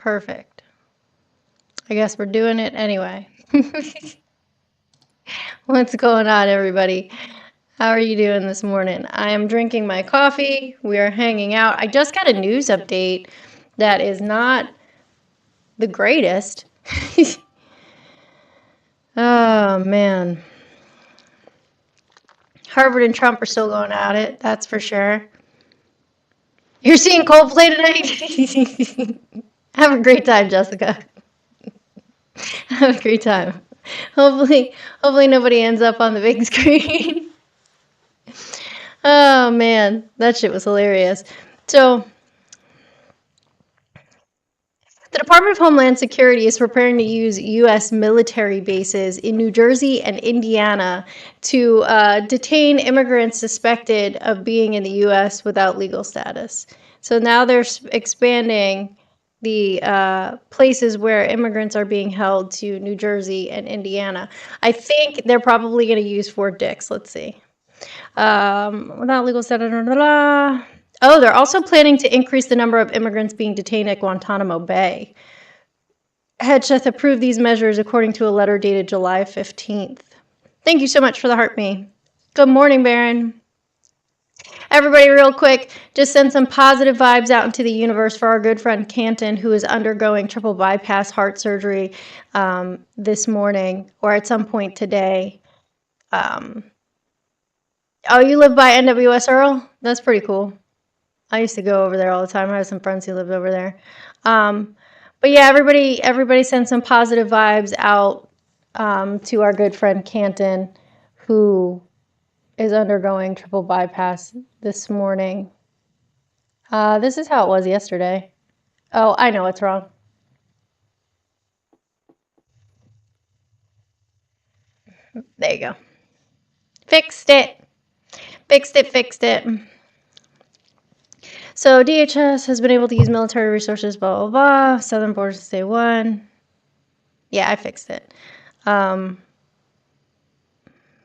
Perfect. I guess we're doing it anyway. What's going on, everybody? How are you doing this morning? I am drinking my coffee. We are hanging out. I just got a news update that is not the greatest. Oh, man. Harvard and Trump are still going at it, that's for sure. You're seeing Coldplay tonight? Have a great time, Jessica. Have a great time. Hopefully nobody ends up on the big screen. Oh man, that shit was hilarious. So, the Department of Homeland Security is preparing to use U.S. military bases in New Jersey and Indiana to detain immigrants suspected of being in the U.S. without legal status. So now they're expanding the places where immigrants are being held to New Jersey and Indiana. I think they're probably going to use Fort Dix. Let's see. Without legal status. Oh, they're also planning to increase the number of immigrants being detained at Guantanamo Bay. Hedgeth approved these measures according to a letter dated July 15th. Thank you so much for the heart me. Good morning, Baron. Everybody, real quick, just send some positive vibes out into the universe for our good friend Canton, who is undergoing triple bypass heart surgery this morning or at some point today. Oh, you live by NWS Earl? That's pretty cool. I used to go over there all the time. I have some friends who lived over there. But yeah, everybody send some positive vibes out to our good friend Canton, who is undergoing triple bypass this morning. This is how it was yesterday. Oh, I know what's wrong. There you go. Fixed it. Fixed it. So DHS has been able to use military resources, blah, blah, blah. Southern Borders Day 1. Yeah, I fixed it.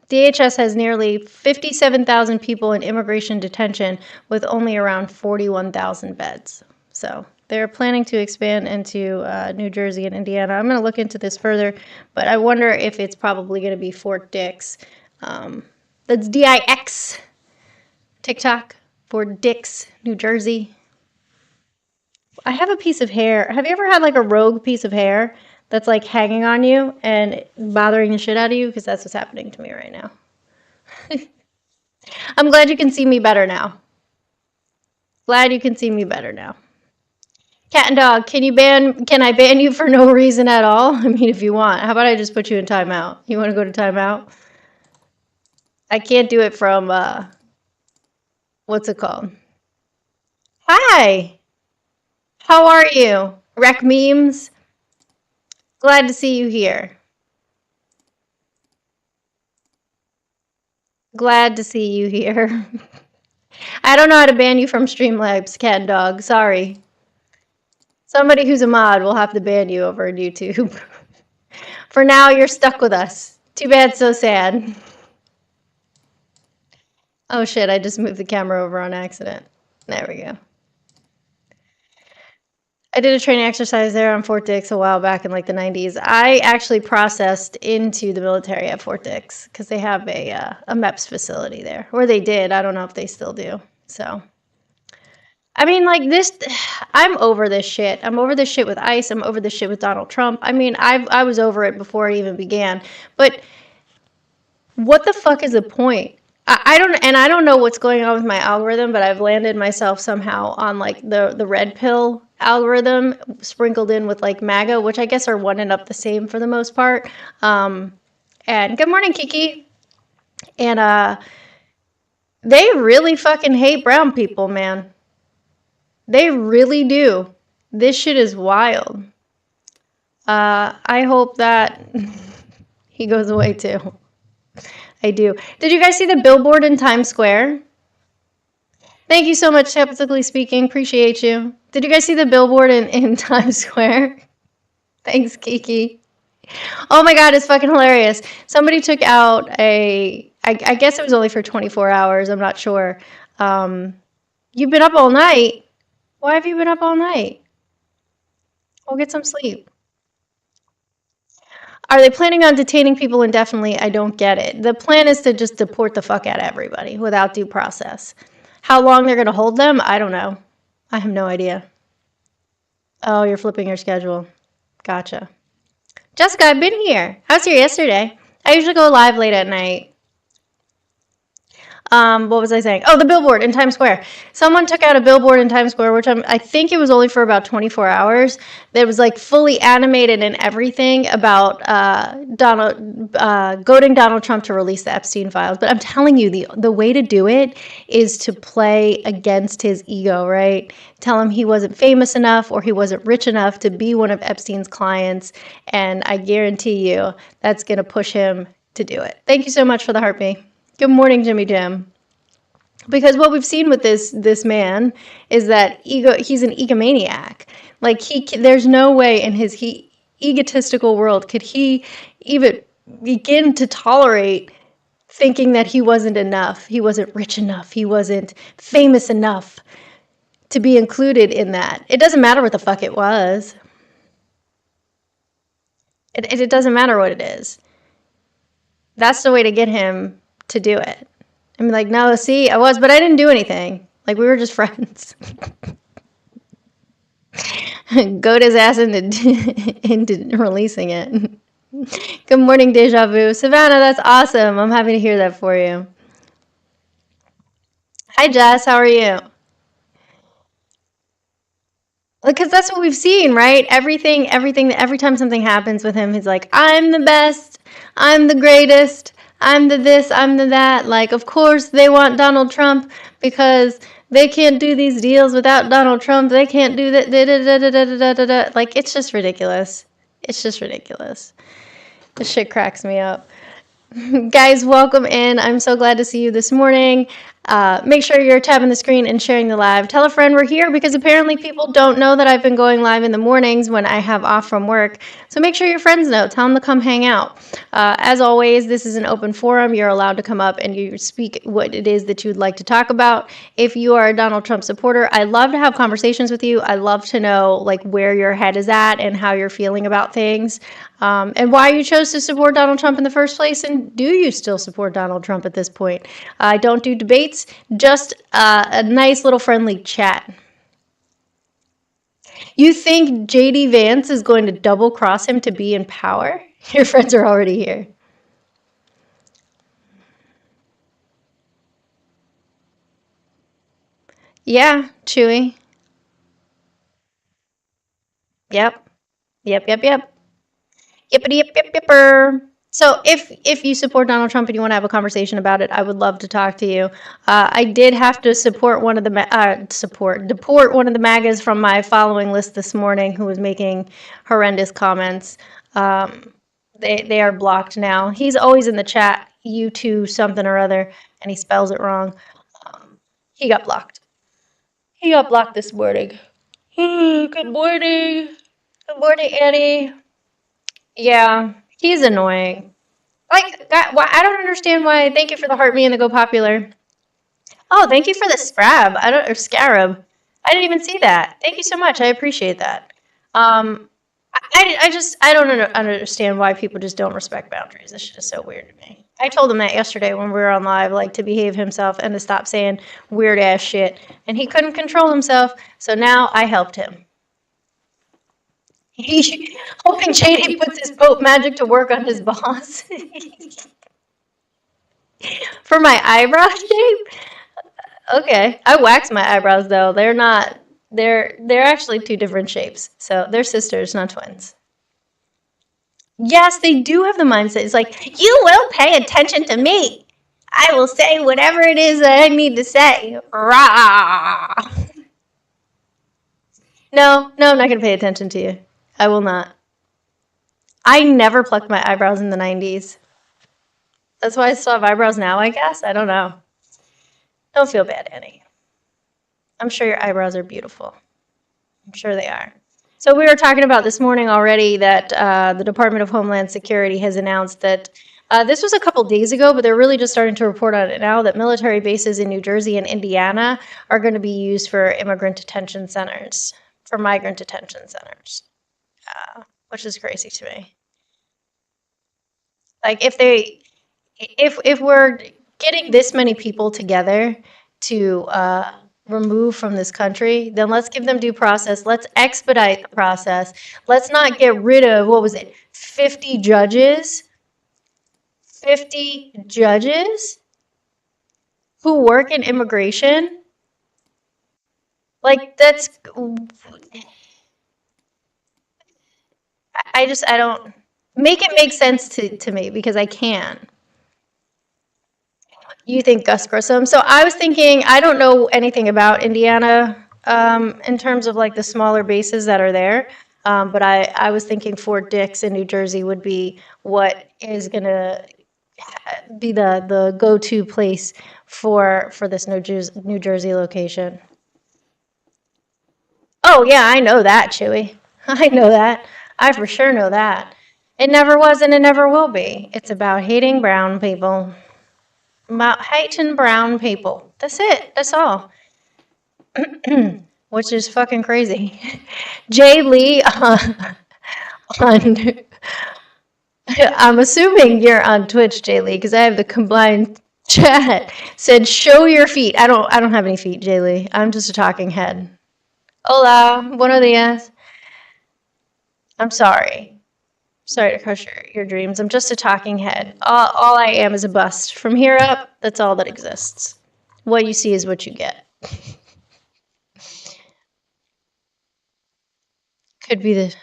DHS has nearly 57,000 people in immigration detention with only around 41,000 beds. So they're planning to expand into New Jersey and Indiana. I'm going to look into this further, but I wonder if it's probably going to be Fort Dix. That's D-I-X. TikTok. Fort Dix, New Jersey. I have a piece of hair. Have you ever had like a rogue piece of hair that's like hanging on you and bothering the shit out of you? Because that's what's happening to me right now. I'm glad you can see me better now. Glad you can see me better now. Cat and dog, can I ban you for no reason at all? I mean, if you want. How about I just put you in timeout? You want to go to timeout? I can't do it from, what's it called? Hi! How are you? Rec Memes? Glad to see you here. Glad to see you here. I don't know how to ban you from Streamlabs, cat and dog. Sorry. Somebody who's a mod will have to ban you over on YouTube. For now, you're stuck with us. Too bad, so sad. Oh shit, I just moved the camera over on accident. There we go. I did a training exercise there on Fort Dix a while back in like the 90s. I actually processed into the military at Fort Dix because they have a MEPS facility there. Or they did. I don't know if they still do. So, I mean, like this, I'm over this shit. I'm over this shit with ICE. I'm over this shit with Donald Trump. I mean, I was over it before it even began. But what the fuck is the point? I don't know what's going on with my algorithm, but I've landed myself somehow on like the red pill algorithm sprinkled in with like MAGA, which I guess are one and up the same for the most part. And good morning, Kiki. And they really fucking hate brown people, man. They really do. This shit is wild. I hope that he goes away too. I do. Did you guys see the billboard in Times Square? Thank you so much, Typically Speaking. Appreciate you. Did you guys see the billboard in Times Square? Thanks, Kiki. Oh my god, it's fucking hilarious. Somebody took out I guess it was only for 24 hours. I'm not sure. You've been up all night. Why have you been up all night? Go get some sleep. Are they planning on detaining people indefinitely? I don't get it. The plan is to just deport the fuck out of everybody without due process. How long they're going to hold them? I don't know. I have no idea. Oh, you're flipping your schedule. Gotcha. Jessica, I've been here. I was here yesterday. I usually go live late at night. What was I saying? Oh, the billboard in Times Square. Someone took out a billboard in Times Square, which I think it was only for about 24 hours. That was like fully animated and everything about goading Donald Trump to release the Epstein files. But I'm telling you, the way to do it is to play against his ego, right? Tell him he wasn't famous enough or he wasn't rich enough to be one of Epstein's clients. And I guarantee you that's going to push him to do it. Thank you so much for the heartbeat. Good morning, Jimmy Jim. Because what we've seen with this man is that he's an egomaniac. Like there's no way in his egotistical world could he even begin to tolerate thinking that he wasn't enough. He wasn't rich enough. He wasn't famous enough to be included in that. It doesn't matter what the fuck it was. It doesn't matter what it is. That's the way to get him to do it. I mean, like, no, see, I was, but I didn't do anything. Like, we were just friends. Goat his ass into releasing it. Good morning, Deja Vu. Savannah, that's awesome. I'm happy to hear that for you. Hi, Jess. How are you? Because that's what we've seen, right? Every time something happens with him, he's like, I'm the best. I'm the greatest. I'm the this, I'm the that. Like, of course, they want Donald Trump because they can't do these deals without Donald Trump. They can't do that. Like, it's just ridiculous. It's just ridiculous. This shit cracks me up. Guys, welcome in. I'm so glad to see you this morning. Make sure you're tapping the screen and sharing the live. Tell a friend we're here because apparently people don't know that I've been going live in the mornings when I have off from work. So make sure your friends know. Tell them to come hang out. As always, this is an open forum. You're allowed to come up and you speak what it is that you'd like to talk about. If you are a Donald Trump supporter, I love to have conversations with you. I love to know like where your head is at and how you're feeling about things. And why you chose to support Donald Trump in the first place, and do you still support Donald Trump at this point? I don't do debates, just a nice little friendly chat. You think J.D. Vance is going to double cross him to be in power? Your friends are already here. Yeah, Chewy. Yep. Yep. Yippity yipper. So if you support Donald Trump and you want to have a conversation about it, I would love to talk to you. I did have to support one of the deport one of the MAGAs from my following list this morning who was making horrendous comments. They are blocked now. He's always in the chat, U2 something or other, and he spells it wrong. He got blocked. He got blocked this morning. Good morning. Good morning, Annie. Yeah, he's annoying. Like, I don't understand why. Thank you for the heart me and the go popular. Oh, thank you for the scarab. I didn't even see that. Thank you so much. I appreciate that. I don't understand why people just don't respect boundaries. This shit is so weird to me. I told him that yesterday when we were on live, like to behave himself and to stop saying weird ass shit. And he couldn't control himself, so now I helped him. Hoping JD puts his Pope magic to work on his boss. For my eyebrow shape? Okay. I wax my eyebrows though. They're actually two different shapes. So they're sisters, not twins. Yes, they do have the mindset. It's like, you will pay attention to me. I will say whatever it is that I need to say. Rah! No, I'm not going to pay attention to you. I will not. I never plucked my eyebrows in the 90s. That's why I still have eyebrows now, I guess. I don't know. Don't feel bad, Annie. I'm sure your eyebrows are beautiful. I'm sure they are. So we were talking about this morning already that the Department of Homeland Security has announced that this was a couple days ago, but they're really just starting to report on it now, that military bases in New Jersey and Indiana are going to be used for immigrant detention centers, for migrant detention centers. which is crazy to me. Like if we're getting this many people together to remove from this country, then let's give them due process. Let's expedite the process. Let's not get rid of, what was it, 50 judges? 50 judges who work in immigration? Like, that's. I don't. Make it make sense to me because I can. You think Gus Grissom? So I was thinking, I don't know anything about Indiana in terms of like the smaller bases that are there, but I was thinking Fort Dix in New Jersey would be what is going to be the go-to place for this New Jersey location. Oh yeah, I know that, Chewy. I know that. I for sure know that. It never was and it never will be. It's about hating brown people. About hating brown people. That's it. That's all. Which is fucking crazy. Jay Lee on I'm assuming you're on Twitch, Jay Lee, because I have the combined chat. Said, show your feet. I don't have any feet, Jay Lee. I'm just a talking head. Hola, buenos días. I'm sorry. Sorry to crush your dreams. I'm just a talking head. All I am is a bust. From here up, that's all that exists. What you see is what you get. Could be the.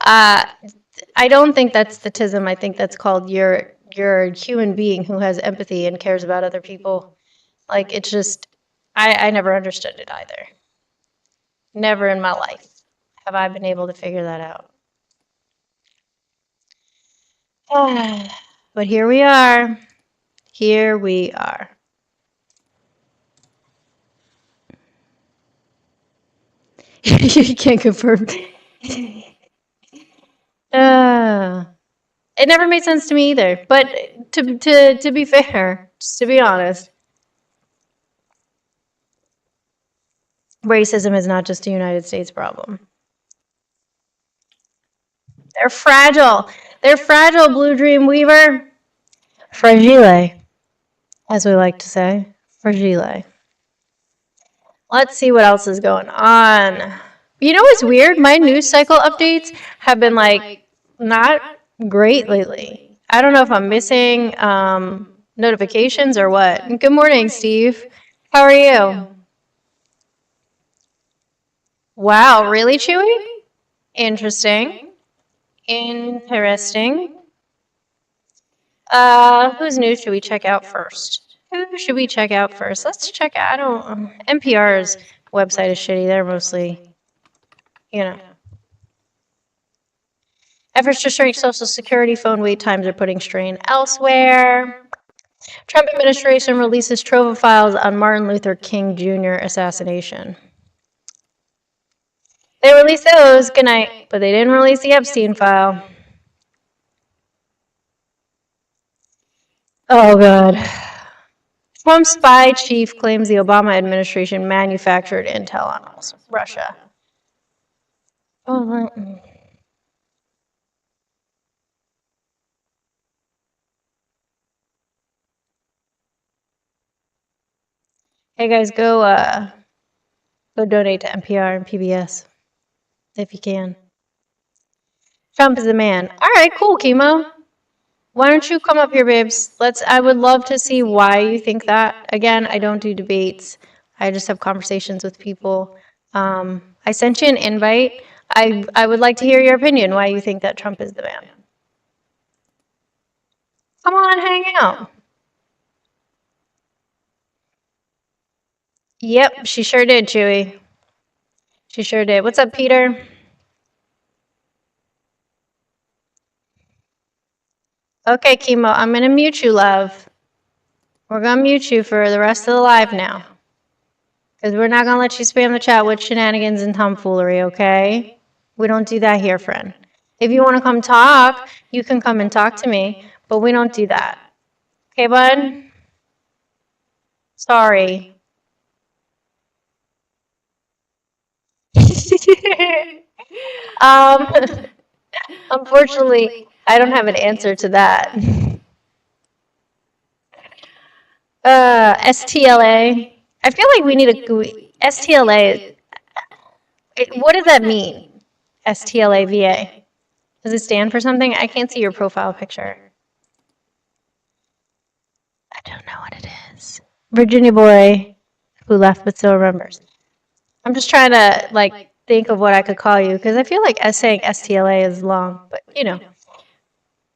I don't think that's statism. I think that's called you're a human being who has empathy and cares about other people. Like, it's just, I never understood it either. Never in my life have I been able to figure that out. But here we are. Here we are. You can't confirm. It never made sense to me either. But to be fair, just to be honest, racism is not just a United States problem. They're fragile. They're fragile, Blue Dream Weaver. Fragile, as we like to say. Fragile. Let's see what else is going on. You know what's weird? My news cycle updates have been like not great lately. I don't know if I'm missing notifications or what. Good morning, Steve. How are you? Wow, really, Chewy? Interesting. Interesting. Whose news should we check out first? Who should we check out first? Let's check out, NPR's website is shitty. They're mostly, Efforts to shrink Social Security phone wait times are putting strain elsewhere. Trump administration releases trove of files on Martin Luther King Jr. assassination. They released those, good night, but they didn't release the Epstein file. Oh, God. Trump's spy chief claims the Obama administration manufactured intel on Russia. Oh, hey guys, go donate to NPR and PBS if you can. Trump is the man. All right, cool, Chemo. Why don't you come up here, babes? I would love to see why you think that. Again, I don't do debates. I just have conversations with people. I sent you an invite. I would like to hear your opinion, why you think that Trump is the man. Come on, hang out. Yep, she sure did, Chewy. She sure did. What's up, Peter? Okay, Chemo, I'm going to mute you, love. We're going to mute you for the rest of the live now. Because we're not going to let you spam the chat with shenanigans and tomfoolery, okay? We don't do that here, friend. If you want to come talk, you can come and talk to me, but we don't do that. Okay, bud? Sorry. Unfortunately, I don't have an answer to that. STLA. I feel like we need a STLA. What does that mean? STLAVA. Does it stand for something? I can't see your profile picture. I don't know what it is. Virginia boy who left but still remembers. I'm just trying to think of what I could call you because I feel like saying STLA is long, but you know.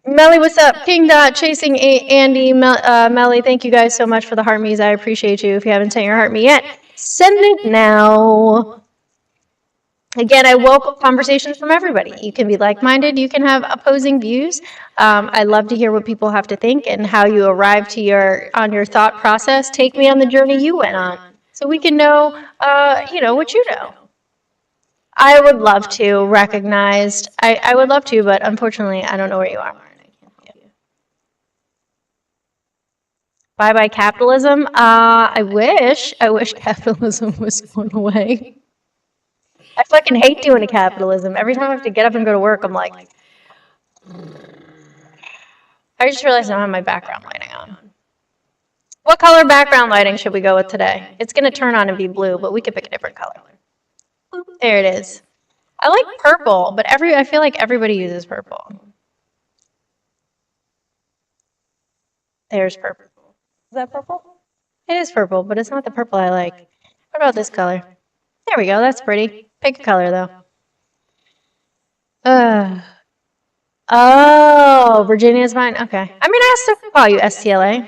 Melly, what's up? King Dot, Chasing Andy, Melly, thank you guys so much for the heart me's. I appreciate you. If you haven't sent your heart me yet, send it now. Again, I welcome conversations from everybody. You can be like-minded. You can have opposing views. I love to hear what people have to think and how you arrive to your thought process. Take me on the journey you went on, so we can know, what you know. I would love to recognize. I would love to, but unfortunately, I don't know where you are. Bye-bye capitalism. I wish capitalism was going away. I fucking hate doing a capitalism. Every time I have to get up and go to work, I'm like, I just realized I don't have my background lighting on. What color background lighting should we go with today? It's going to turn on and be blue, but we could pick a different color. There it is. I like purple, but I feel like everybody uses purple. There's purple. Is that purple? It is purple, but it's not the purple I like. What about this color? There we go. That's pretty. Pick a color, though. Oh, Virginia's mine? Okay. I mean, I still call you STLA.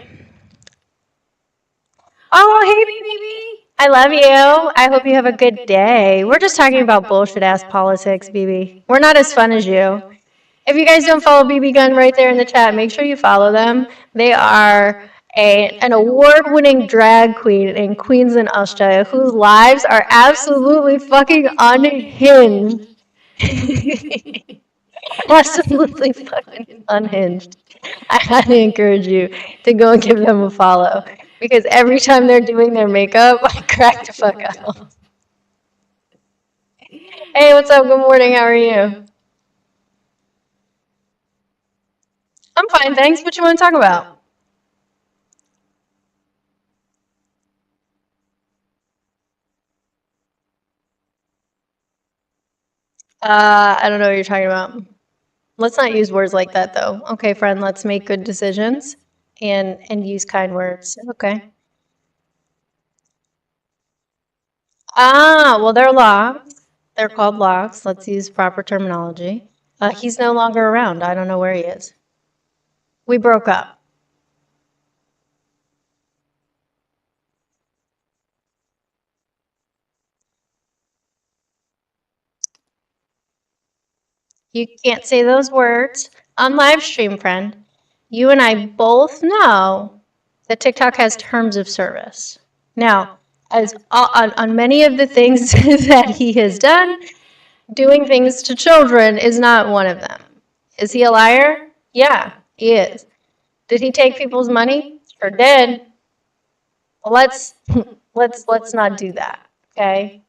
Oh, hey, baby. I love you. I hope you have a good day. We're just talking about bullshit-ass politics, BB. We're not as fun as you. If you guys don't follow BB Gun right there in the chat, make sure you follow them. They are an award-winning drag queen in Queens and Australia whose lives are absolutely fucking unhinged. Absolutely fucking unhinged. I highly encourage you to go and give them a follow because every time they're doing their makeup, I crack the fuck up. Hey, what's up? Good morning. How are you? I'm fine, thanks. What you want to talk about? I don't know what you're talking about. Let's not use words like that, though. Okay, friend, let's make good decisions and use kind words. Okay. Well, they're locks. They're called locks. Let's use proper terminology. He's no longer around. I don't know where he is. We broke up. You can't say those words on live stream, friend. You and I both know that TikTok has terms of service. Now, as on many of the things that he has done, doing things to children is not one of them. Is he a liar? Yeah, he is. Did he take people's money? Sure did. Well, let's not do that, okay?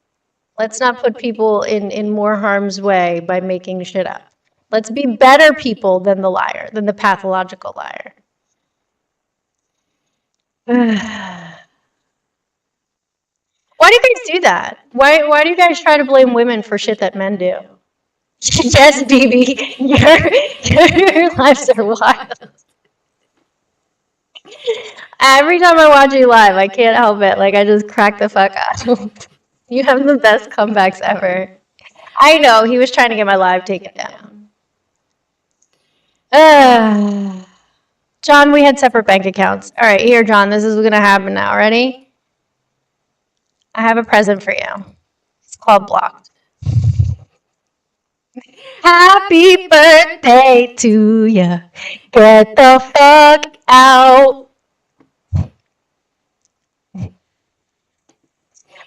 Let's not put people in more harm's way by making shit up. Let's be better people than the liar, than the pathological liar. Why do you guys do that? Why do you guys try to blame women for shit that men do? Yes, BB, your lives are wild. Every time I watch you live, I can't help it. Like, I just crack the fuck up. You have the best comebacks ever. I know, he was trying to get my live taken down. John, we had separate bank accounts. All right, here, John, this is going to happen now. Ready? I have a present for you. It's called Blocked. Happy birthday to ya. Get the fuck out.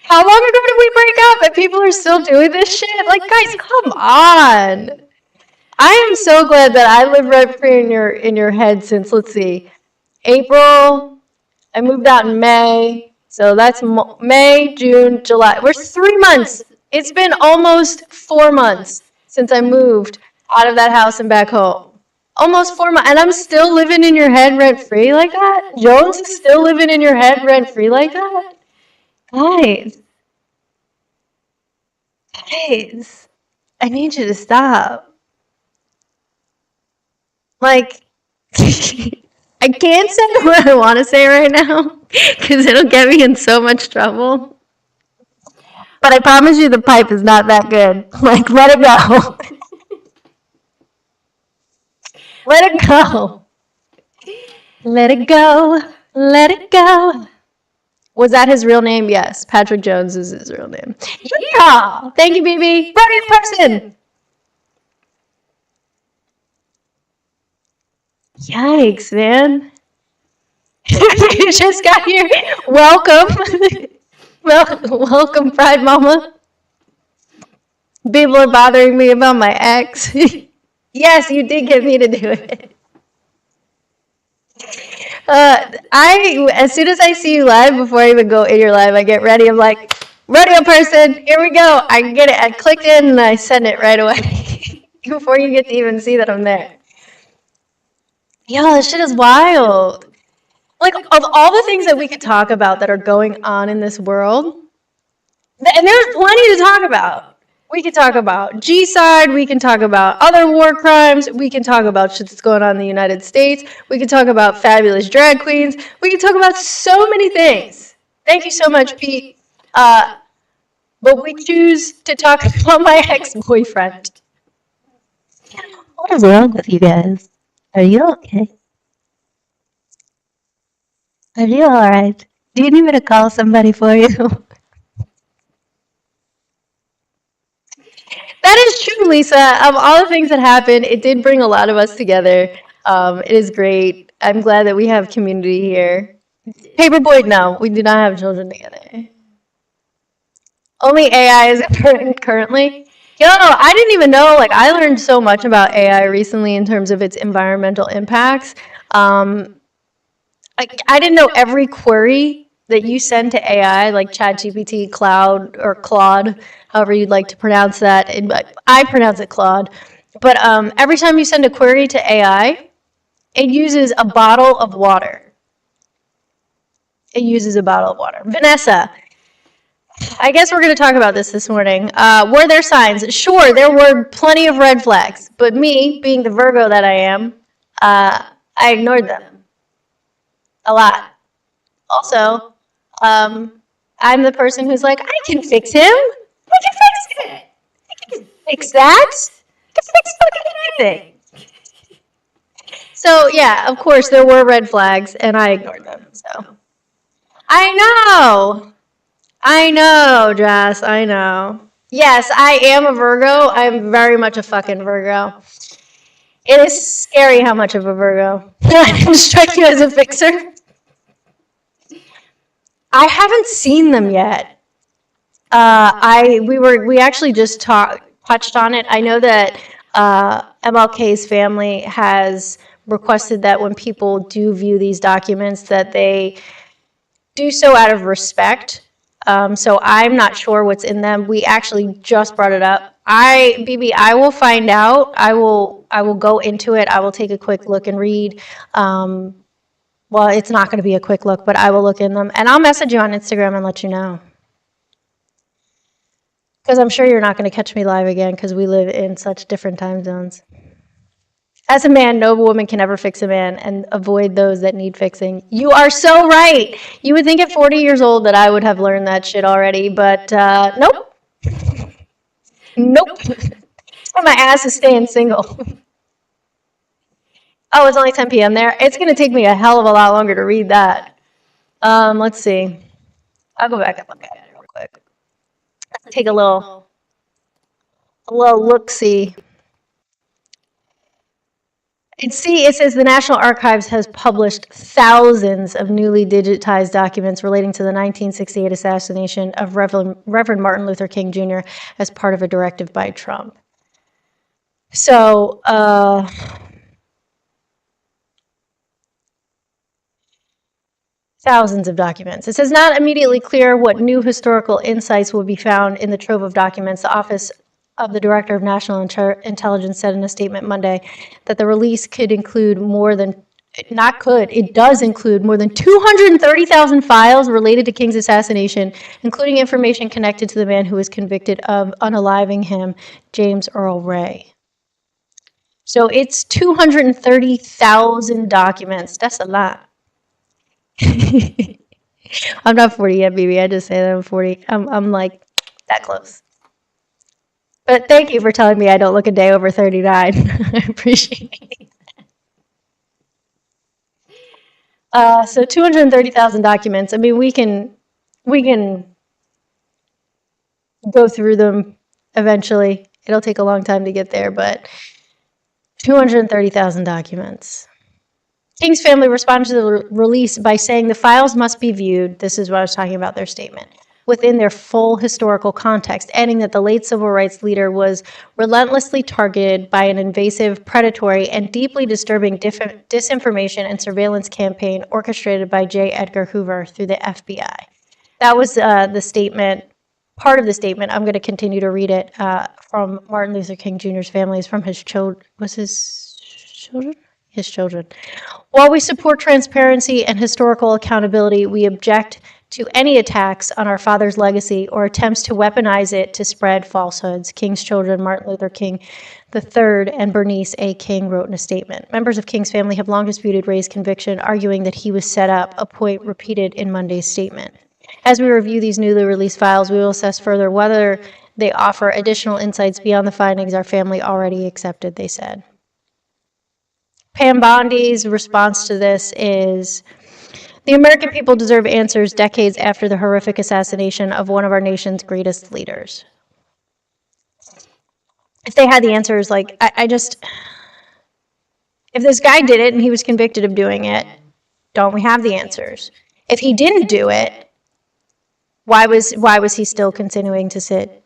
How long ago did we break up and people are still doing this shit? Like, guys, come on. I am so glad that I live rent free in your head since, let's see, April. I moved out in May. So that's May, June, July. We're 3 months. It's been almost 4 months. since I moved out of that house and back home. Almost 4 months, and I'm still living in your head rent free like that? Jones is still living in your head rent free like that? Guys, I need you to stop. Like, I can't say what I want to say right now because it'll get me in so much trouble. But I promise you the pipe is not that good. Like, let it go. Let it go. Let it go. Let it go. Was that his real name? Yes. Patrick Jones is his real name. Yeah. Thank you, BB. Rodeo person. Yikes, man. You just got here. Welcome. Welcome, Pride Mama. People are bothering me about my ex. Yes, you did get me to do it. As soon as I see you live, before I even go in your live, I get ready. I'm like, rodeo person, here we go. I get it. I clicked in and I send it right away before you get to even see that I'm there. Yo, this shit is wild. Like, of all the things that we could talk about that are going on in this world, and there's plenty to talk about. We can talk about G-side, we can talk about other war crimes, we can talk about shit that's going on in the United States, we can talk about fabulous drag queens, we can talk about so many things. Thank you so much, Pete. But we choose to talk about my ex-boyfriend. What is wrong with you guys? Are you okay? Are you alright? Do you need me to call somebody for you? That is true, Lisa. Of all the things that happened, it did bring a lot of us together. It is great. I'm glad that we have community here. Paperboy, no, we do not have children together. Only AI is important currently. Yo, I didn't even know. Like, I learned so much about AI recently in terms of its environmental impacts. I didn't know every query that you send to AI, like ChatGPT, Cloud, or Claude, however you'd like to pronounce that. I pronounce it Claude. But every time you send a query to AI, it uses a bottle of water. It uses a bottle of water. Vanessa, I guess we're going to talk about this morning. Were there signs? Sure, there were plenty of red flags. But me, being the Virgo that I am, I ignored them. A lot. Also, I'm the person who's like, I can fix him. I can fix it. I can fix that. I can fix fucking anything. So, yeah, of course, there were red flags, and I ignored them. So, I know, Jess, I know. Yes, I am a Virgo. I'm very much a fucking Virgo. It is scary how much of a Virgo. I can strike you as a fixer. I haven't seen them yet. We actually just touched on it. I know that MLK's family has requested that when people do view these documents, that they do so out of respect. So I'm not sure what's in them. We actually just brought it up. BB, I will find out. I will go into it. I will take a quick look and read. Well, it's not going to be a quick look, but I will look in them. And I'll message you on Instagram and let you know. Because I'm sure you're not going to catch me live again because we live in such different time zones. As a man, no woman can ever fix a man and avoid those that need fixing. You are so right. You would think at 40 years old that I would have learned that shit already, but nope. Nope. My ass is staying single. Oh, it's only 10 p.m. there. It's going to take me a hell of a lot longer to read that. Let's see. I'll go back and look at it real quick. Take a little look-see. It says the National Archives has published thousands of newly digitized documents relating to the 1968 assassination of Reverend Martin Luther King Jr. as part of a directive by Trump. So, thousands of documents. It says not immediately clear what new historical insights will be found in the trove of documents. The Office of the Director of National Intelligence said in a statement Monday that the release could include more than, not could, it does include more than 230,000 files related to King's assassination, including information connected to the man who was convicted of unaliving him, James Earl Ray. So it's 230,000 documents. That's a lot. I'm not 40 yet, baby. I just say that I'm 40. I'm like that close. But thank you for telling me I don't look a day over 39. I appreciate it. So 230,000 documents. I mean, we can go through them eventually. It'll take a long time to get there, but 230,000 documents. King's family responded to the release by saying the files must be viewed, this is what I was talking about, their statement, within their full historical context, adding that the late civil rights leader was relentlessly targeted by an invasive, predatory, and deeply disturbing disinformation and surveillance campaign orchestrated by J. Edgar Hoover through the FBI. That was the statement, part of the statement. I'm going to continue to read it from Martin Luther King Jr.'s family. It's from his children. Was his children? His children. While we support transparency and historical accountability, we object to any attacks on our father's legacy or attempts to weaponize it to spread falsehoods. King's children, Martin Luther King III and Bernice A. King, wrote in a statement. Members of King's family have long disputed Ray's conviction, arguing that he was set up, a point repeated in Monday's statement. As we review these newly released files, we will assess further whether they offer additional insights beyond the findings our family already accepted, they said. Pam Bondi's response to this is, the American people deserve answers decades after the horrific assassination of one of our nation's greatest leaders. If they had the answers, like, if this guy did it and he was convicted of doing it, don't we have the answers? If he didn't do it, why was he still continuing to sit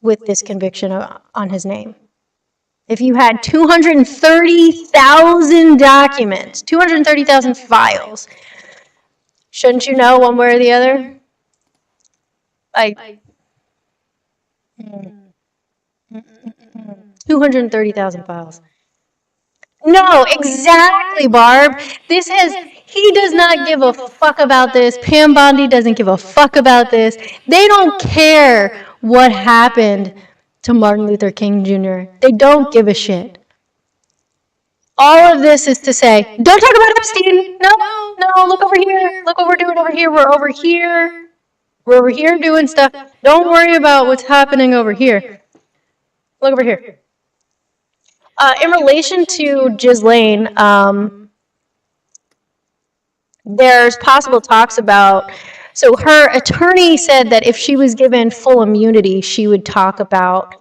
with this conviction on his name? If you had 230,000 documents, 230,000 files, shouldn't you know one way or the other? Like, 230,000 files. No, exactly, Barb. He does not give a fuck about this. Pam Bondi doesn't give a fuck about this. They don't care what happened to Martin Luther King Jr. They don't give a shit. All of this is to say, don't talk about Epstein. No, look over here. Look what we're doing over here. We're over here. We're over here doing stuff. Don't worry about what's happening over here. Look over here. In relation to Ghislaine, there's possible talks about, so her attorney said that if she was given full immunity, she would talk about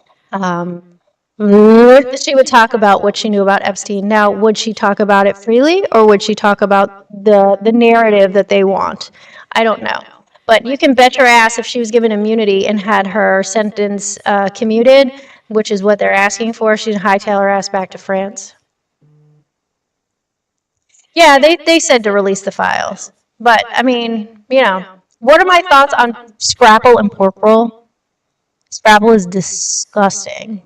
what she knew about Epstein. Now, would she talk about it freely, or would she talk about the narrative that they want? I don't know. But you can bet your ass if she was given immunity and had her sentence commuted, which is what they're asking for, she'd hightail her ass back to France. Yeah, they said to release the files. But, I mean, what are my thoughts on Scrapple and pork roll? Scrapple is disgusting.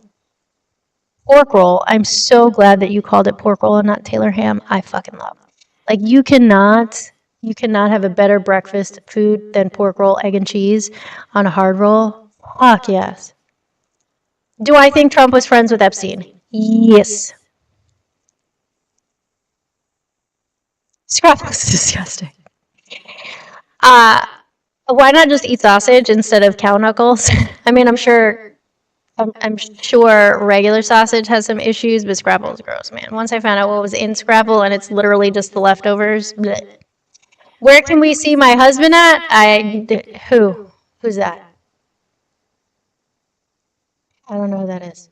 Pork roll, I'm so glad that you called it pork roll and not Taylor ham. I fucking love it. Like, you cannot have a better breakfast food than pork roll, egg, and cheese on a hard roll. Fuck yes. Do I think Trump was friends with Epstein? Yes. Scrapple is disgusting. Why not just eat sausage instead of cow knuckles? I mean, I'm sure regular sausage has some issues, but Scrapple is gross, man. Once I found out what was in Scrapple and it's literally just the leftovers. Bleh. Where can we see my husband at? Who's that? I don't know who that is.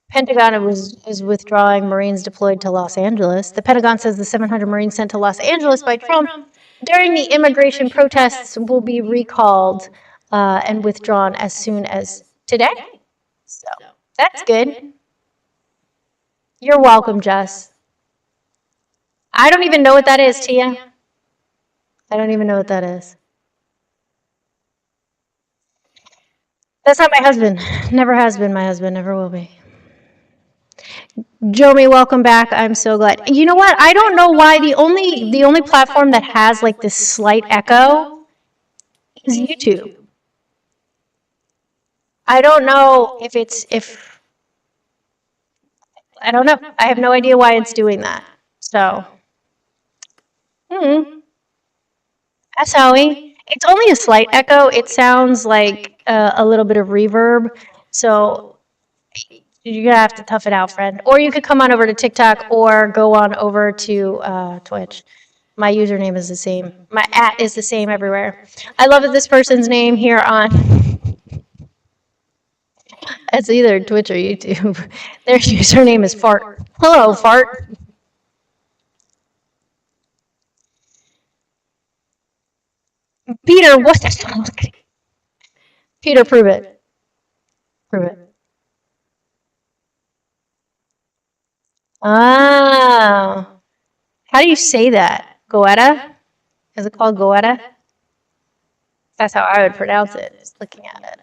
Pentagon is withdrawing Marines deployed to Los Angeles. The Pentagon says the 700 Marines sent to Los Angeles by Trump during the immigration protests will be recalled and withdrawn as soon as today. So that's good. You're welcome, Jess. I don't even know what that is, Tia. I don't even know what that is. That's not my husband. Never has been my husband. Never will be. Jomi, welcome back. I'm so glad. You know what? I don't know why the only platform that has like this slight echo is YouTube. I don't know if I don't know. I have no idea why it's doing that. So, that's Howie. It's only a slight echo. It sounds like a little bit of reverb. So you're gonna have to tough it out, friend. Or you could come on over to TikTok or go on over to Twitch. My username is the same. My @ is the same everywhere. I love that this person's name here on. It's either Twitch or YouTube. Their username is Fart. Hello, Fart. Peter, what the fuck? Peter, prove it. Prove it. Ah. How do you say that? Goetta? Is it called Goetta? That's how I would pronounce it, just looking at it.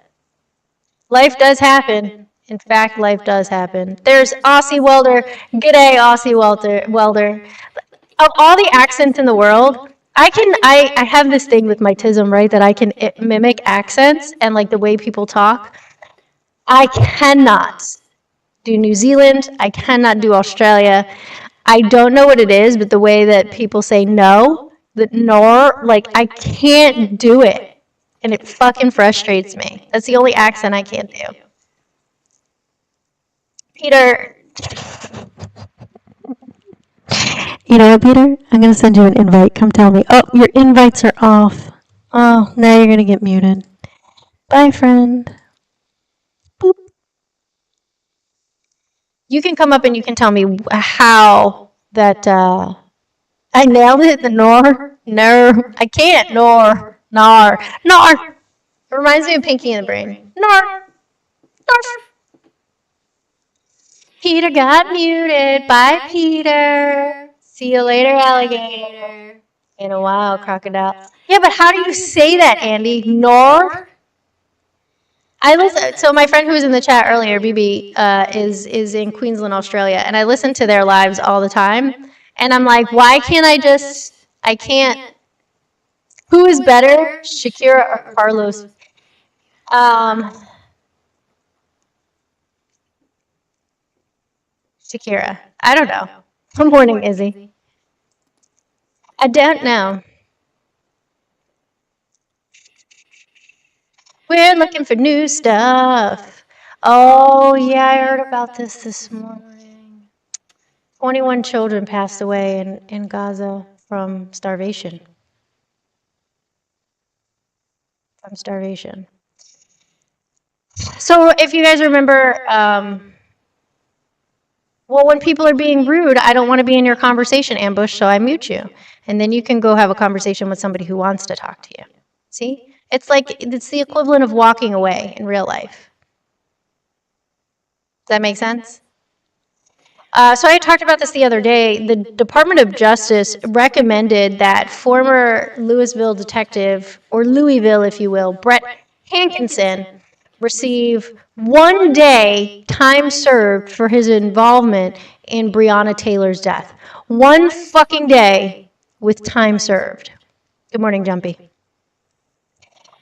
Life does happen. In fact, life does happen. There's Aussie Welder. G'day, Aussie Welder. Of all the accents in the world, I have this thing with my tism, right, that I can mimic accents and like the way people talk. I cannot do New Zealand. I cannot do Australia. I don't know what it is, but the way that people say no, the nor, like I can't do it. And it fucking frustrates me. That's the only accent I can't do. Peter. You know what, Peter? I'm going to send you an invite. Come tell me. Oh, your invites are off. Oh, now you're going to get muted. Bye, friend. Boop. You can come up and you can tell me how that I nailed it. The nor, no, I can't. Nor. It reminds me of Pinky and the Brain. Nor. Peter got muted. Bye, Peter. See you later, alligator. In a while, crocodile. Yeah, but how do you say that, Andy? Nor. I listen. So my friend who was in the chat earlier, BB, is in Queensland, Australia, and I listen to their lives all the time. And I'm like, why can't I can't. Who is better, Shakira or Carlos? Shakira. I don't know. Good morning, Izzy. I don't know. We're looking for new stuff. Oh, yeah, I heard about this morning. 21 children passed away in Gaza from starvation. So if you guys remember, well, when people are being rude, I don't want to be in your conversation, Ambush, so I mute you. And then you can go have a conversation with somebody who wants to talk to you. See? It's the equivalent of walking away in real life. Does that make sense? So I talked about this the other day. The Department of Justice recommended that former Louisville detective, or Louisville, if you will, Brett Hankinson, receive 1 day time served for his involvement in Breonna Taylor's death. 1 fucking day with time served. Good morning, Jumpy.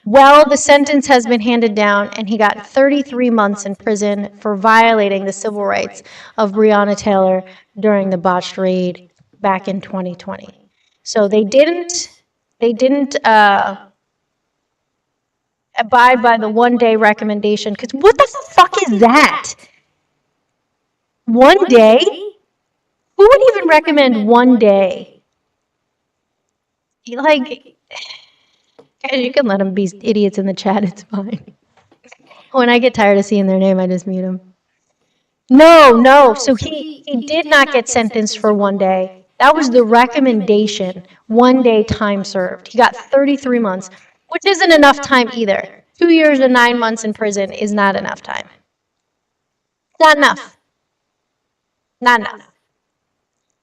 Well, the sentence has been handed down, and he got 33 months in prison for violating the civil rights of Breonna Taylor during the botched raid back in 2020. So they didn't abide by the 1 day recommendation, because what the fuck is that? 1 day? Who would even recommend 1 day? Like, guys, you can let them be idiots in the chat, it's fine. When I get tired of seeing their name, I just mute them. No, so he did not get sentenced for 1 day. That was the recommendation, 1 day time served. He got 33 months, which isn't enough time either. 2 years and 9 months in prison is not enough time. Not enough.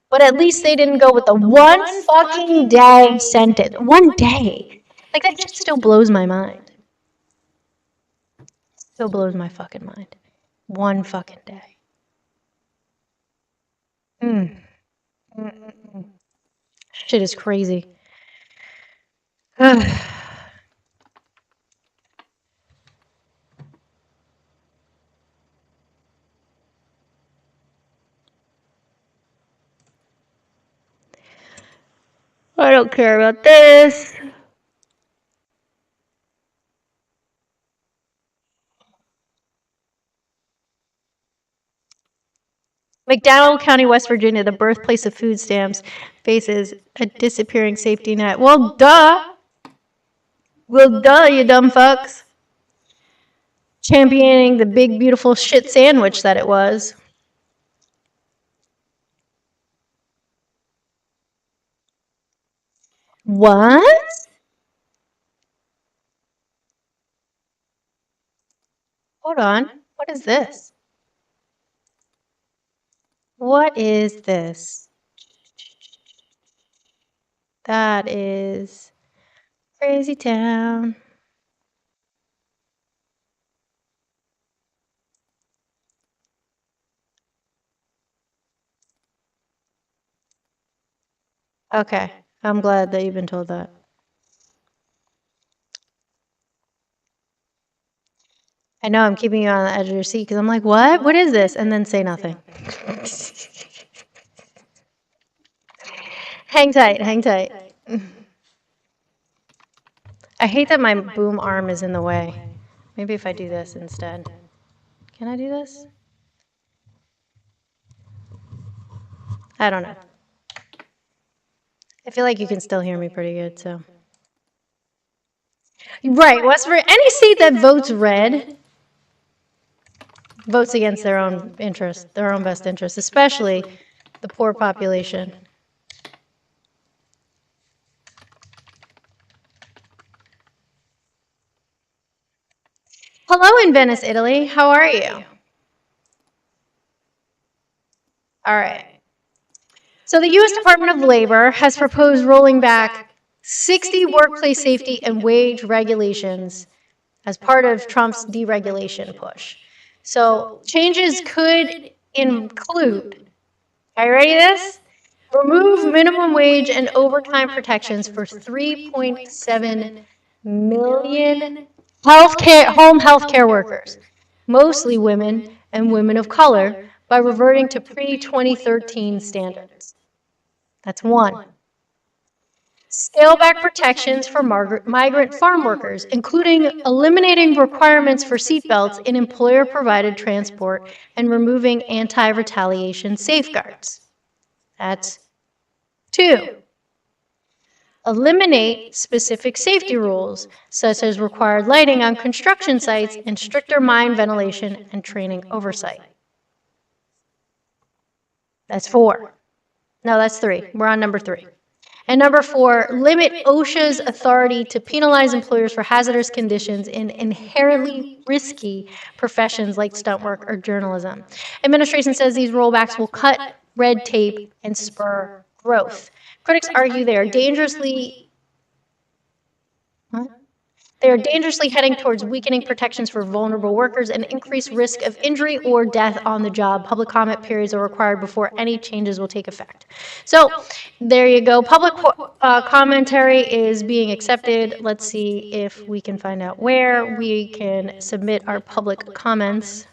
But at least they didn't go with the one fucking day sentence. One day. Like, that just still blows my mind. Still blows my fucking mind. One fucking day. Shit is crazy. I don't care about this. McDowell County, West Virginia, the birthplace of food stamps, faces a disappearing safety net. Well, duh. Well, duh, you dumb fucks. Championing the big, beautiful shit sandwich that it was. What? Hold on. What is this? What is this? That is Crazy Town. Okay, I'm glad that you've been told that. I know I'm keeping you on the edge of your seat because I'm like, what? What is this? And then say nothing. Hang tight, hang tight. I hate that my boom arm is in the way. Maybe if I do this instead. Can I do this? I don't know. I feel like you can still hear me pretty good, so. Right, West Virginia, any state that votes red votes against their own interest, their own best interest, especially the poor population. Hello in Venice, Italy. How are you? All right. So the U.S. Department of Labor has proposed rolling back 60 workplace safety and wage regulations as part of Trump's deregulation push. So changes could include, are you ready for this? Remove minimum wage and overtime protections for 3.7 million home healthcare workers, mostly women and women of color, by reverting to pre-2013 standards. That's one. Scale back protections for migrant farm workers, including eliminating requirements for seatbelts in employer-provided transport and removing anti-retaliation safeguards. That's two. Eliminate specific safety rules, such as required lighting on construction sites and stricter mine ventilation and training oversight. That's four. No, that's three. We're on number three. And number four, limit OSHA's authority to penalize employers for hazardous conditions in inherently risky professions like stunt work or journalism. Administration says these rollbacks will cut red tape and spur growth. Critics argue they are dangerously heading towards weakening protections for vulnerable workers and increased risk of injury or death on the job. Public comment periods are required before any changes will take effect. So there you go. Public commentary is being accepted. Let's see if we can find out where we can submit our public comments.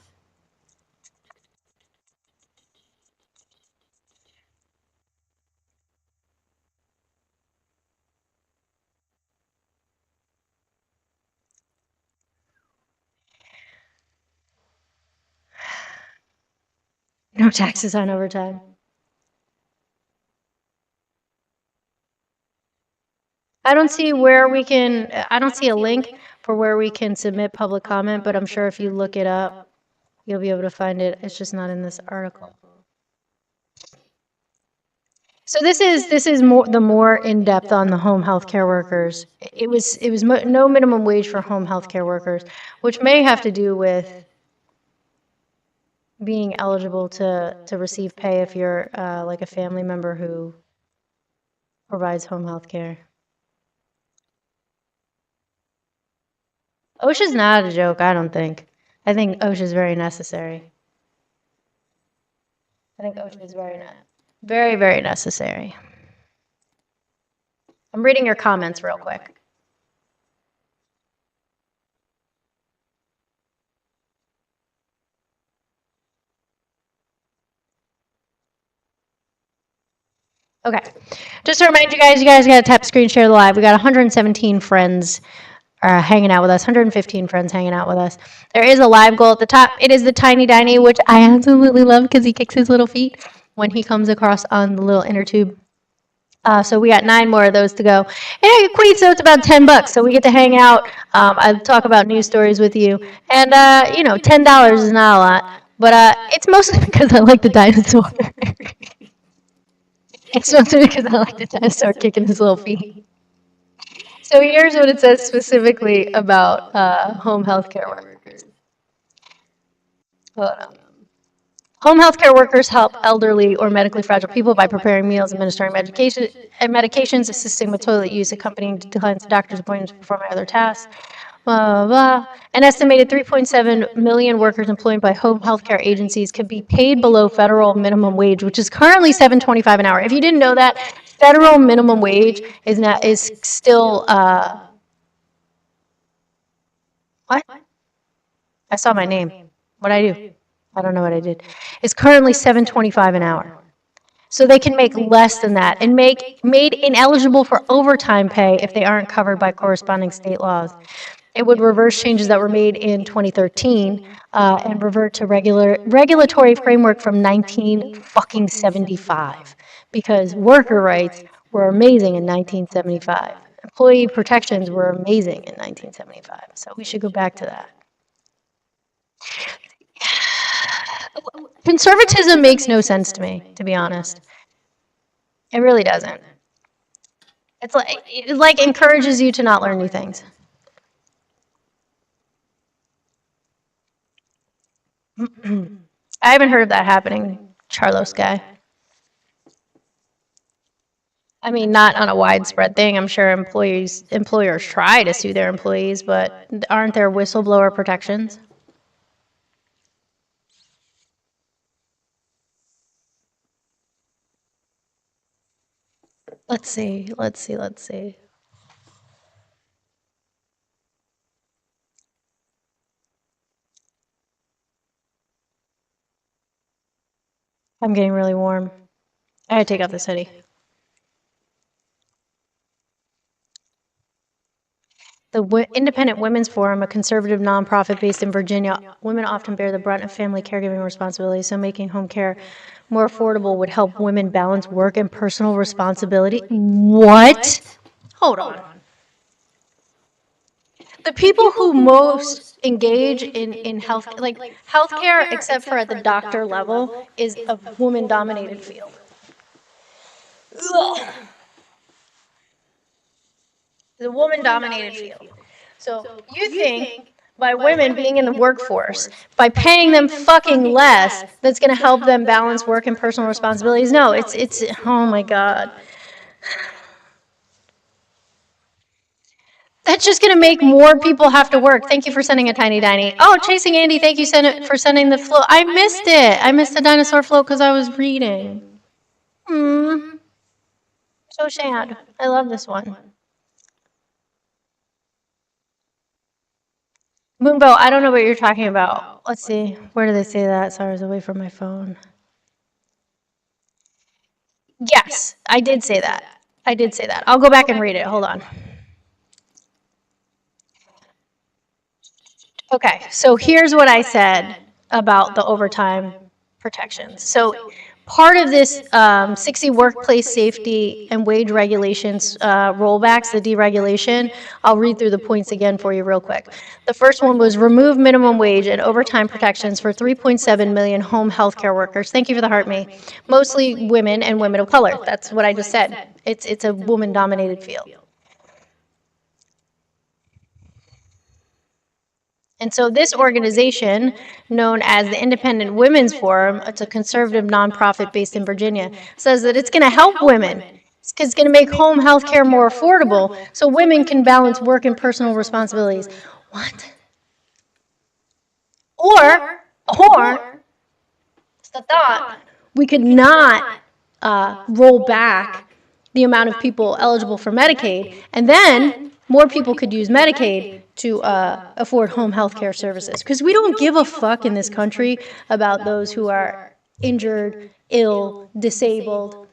No taxes on overtime. I don't see where we can, I don't see a link for where we can submit public comment, but I'm sure if you look it up, you'll be able to find it. It's just not in this article. So this is more in depth on the home health care workers. It was no minimum wage for home health care workers, which may have to do with being eligible to receive pay if you're like a family member who provides home health care. OSHA's not a joke, I don't think. I think OSHA's very necessary. I think OSHA is very, very necessary. I'm reading your comments real quick. Okay, just to remind you guys got to tap screen share the live. We got 117 friends hanging out with us, 115 friends hanging out with us. There is a live goal at the top. It is the Tiny Diny, which I absolutely love because he kicks his little feet when he comes across on the little inner tube. So we got 9 more of those to go. And it equates, so it's about $10. So we get to hang out. I talk about news stories with you. And, $10 is not a lot. But it's mostly because I like the dinosaur. It's mostly because I like the dinosaur kicking his little feet. So here's what it says specifically about home health care workers. Hold on. Home health care workers help elderly or medically fragile people by preparing meals, administering medications, assisting with toilet use, accompanying declines to doctor's appointments, performing other tasks. Blah, blah, blah. An estimated 3.7 million workers employed by home health care agencies could be paid below federal minimum wage, which is currently $7.25 an hour. If you didn't know that, federal minimum wage is still what? I saw my name. What'd I do? I don't know what I did. It's currently $7.25 an hour. So they can make less than that and made ineligible for overtime pay if they aren't covered by corresponding state laws. It would reverse changes that were made in 2013 and revert to regulatory framework from 1975 because worker rights were amazing in 1975. Employee protections were amazing in 1975. So we should go back to that. Conservatism makes no sense to me, to be honest. It really doesn't. It like encourages you to not learn new things. I haven't heard of that happening, Charlos guy. I mean, not on a widespread thing. I'm sure employers try to sue their employees, but aren't there whistleblower protections? Let's see. I'm getting really warm. I gotta take off this hoodie. The Independent Women's Forum, a conservative nonprofit based in Virginia, women often bear the brunt of family caregiving responsibilities, so making home care more affordable would help women balance work and personal responsibility. What? Hold on. The people who most engage in healthcare, except for at the doctor level, is a woman-dominated field. Ugh. It's a woman-dominated field. So you think by women being in the workforce, by paying them fucking less, that's going to help them balance work and personal responsibilities? No, it's oh my God. That's just going to make more people have to work. Thank you for sending a Tiny Diny. Oh, Chasing Andy, thank you for sending the float. I missed it. I missed the dinosaur float because I was reading. So sad. I love this one. Moonbow, I don't know what you're talking about. Let's see. Where do they say that? Sorry, I was away from my phone. Yes, I did say that. I'll go back and read it. Hold on. Okay, so here's what I said about the overtime protections. So part of this 60 workplace safety and wage regulations rollbacks, the deregulation, I'll read through the points again for you real quick. The first one was remove minimum wage and overtime protections for 3.7 million home healthcare workers. Thank you for the heart, me. Mostly women and women of color. That's what I just said. It's a woman-dominated field. And so this organization, known as the Independent Women's Forum, it's a conservative nonprofit based in Virginia, says that it's going to help women. It's going to make home health care more affordable so women can balance work and personal responsibilities. What? Or, it's the thought, we could not roll back the amount of people eligible for Medicaid, and then more people could use Medicaid to afford home health care services. Because we don't give a fuck in this country about those who are injured, ill, disabled,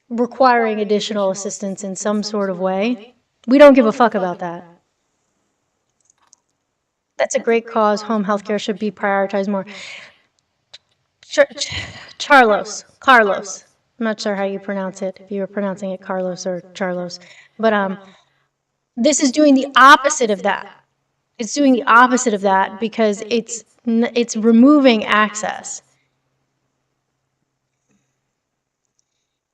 requiring additional assistance in some sort of way. We don't give a fuck about that. That's a great cause. Home health care should be prioritized more. Carlos. I'm not sure how you pronounce it, if you were pronouncing it Carlos or Charlos. But this is doing the opposite of that. It's doing the opposite of that because it's removing access.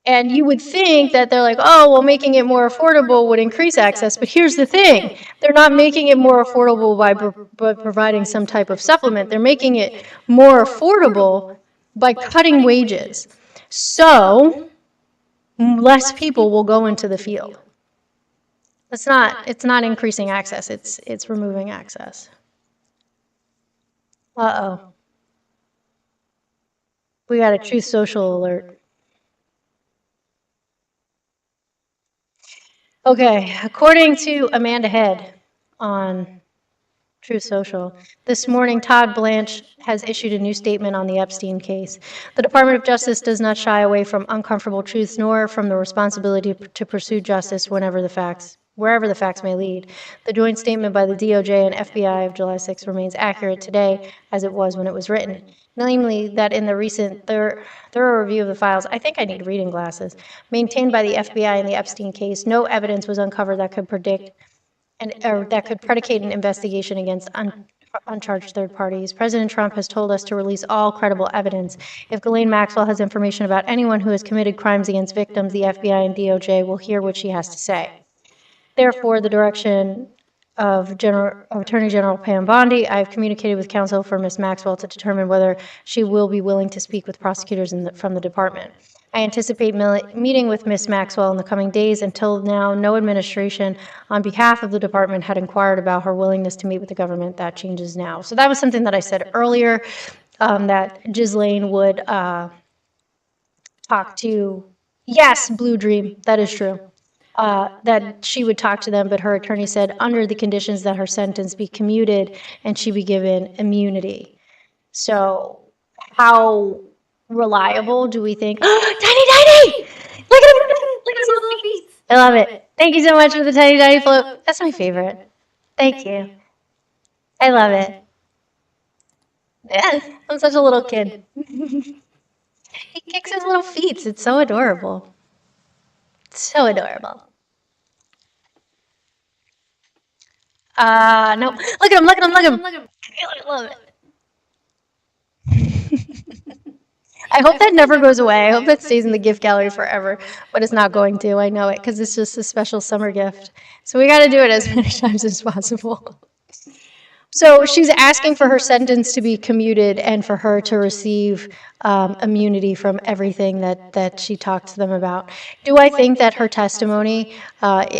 And you would think that they're like, oh, well, making it more affordable would increase access. But here's the thing. They're not making it more affordable by providing some type of supplement. They're making it more affordable by cutting wages. So less people will go into the field. It's not increasing access. It's removing access. Uh-oh. We got a Truth Social alert. Okay, according to Amanda Head on Truth Social, this morning Todd Blanche has issued a new statement on the Epstein case. The Department of Justice does not shy away from uncomfortable truths nor from the responsibility to pursue justice wherever the facts may lead. The joint statement by the DOJ and FBI of July 6 remains accurate today as it was when it was written. Namely, that in the recent thorough review of the files, I think I need reading glasses, maintained by the FBI in the Epstein case, no evidence was uncovered that could that could predicate an investigation against uncharged third parties. President Trump has told us to release all credible evidence. If Ghislaine Maxwell has information about anyone who has committed crimes against victims, the FBI and DOJ will hear what she has to say. Therefore, the direction of Attorney General Pam Bondi, I have communicated with counsel for Ms. Maxwell to determine whether she will be willing to speak with prosecutors from the department. I anticipate meeting with Ms. Maxwell in the coming days. Until now, no administration on behalf of the department had inquired about her willingness to meet with the government. That changes now. So that was something that I said earlier, that Ghislaine would talk to. Yes, Blue Dream, that is true. That she would talk to them, but her attorney said under the conditions that her sentence be commuted and she be given immunity. So how reliable do we think? Tiny! Look at him! Look at his little feet! I love it. Thank you so much for the tiny float. That's my favorite. Thank you. I love it. Yeah, I'm such a little kid. He kicks his little feet. It's so adorable. So adorable. No. Look at him. I love it. I hope that never goes away. I hope that stays in the gift gallery forever, but it's not going to. I know it because it's just a special summer gift. So we got to do it as many times as possible. So she's asking for her sentence to be commuted and for her to receive immunity from everything that she talked to them about. Do I think that her testimony,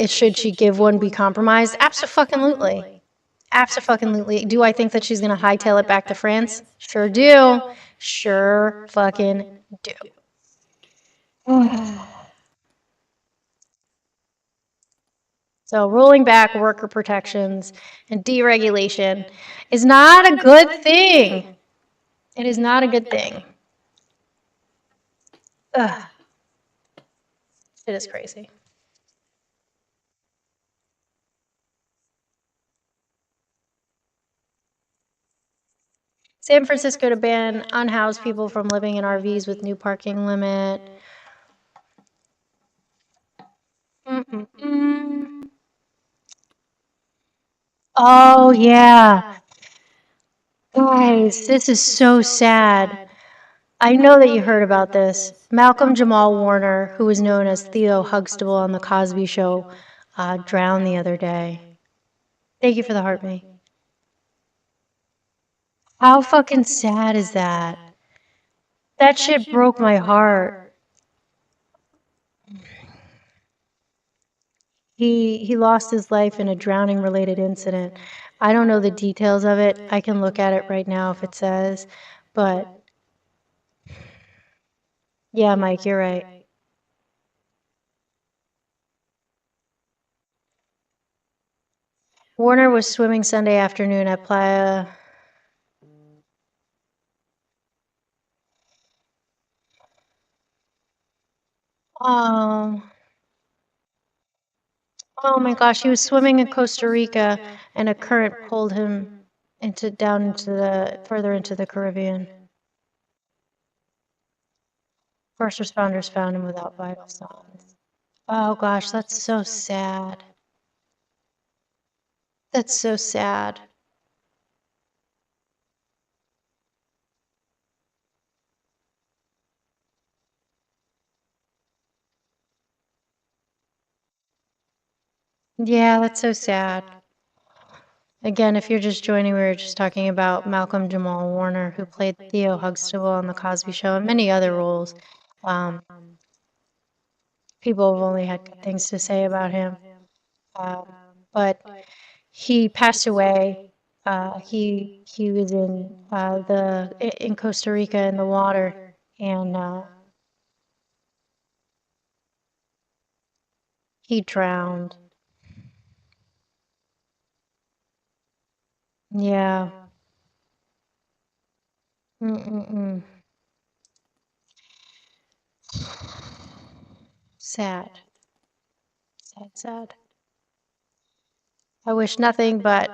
should she give one, be compromised? Absolutely. Absolutely. Do I think that she's going to hightail it back to France? Sure do. Sure fucking do. So rolling back worker protections and deregulation is not a good thing. It is not a good thing. Ugh. It is crazy. San Francisco to ban unhoused people from living in RVs with new parking limit. Oh, yeah. Guys, this is so sad. I know that you heard about this. Malcolm Jamal Warner, who was known as Theo Huxtable on The Cosby Show, drowned the other day. Thank you for the heart, May. How fucking sad is that? That shit broke my heart. He lost his life in a drowning related incident. I don't know the details of it. I can look at it right now if it says. But yeah, Mike, you're right. Warner was swimming Sunday afternoon at Playa. Oh, oh my gosh, he was swimming in Costa Rica and a current pulled him down into the further into the Caribbean. First responders found him without vital signs. Oh gosh, that's so sad. That's so sad. Yeah, that's so sad. Again, if you're just joining, we were just talking about Malcolm Jamal Warner, who played Theo Huxtable on The Cosby Show and many other roles. Um, People have only had good things to say about him. But he passed away. He was in Costa Rica in the water, and he drowned. Yeah. Mm-mm-mm. Sad. Sad, sad. I wish nothing but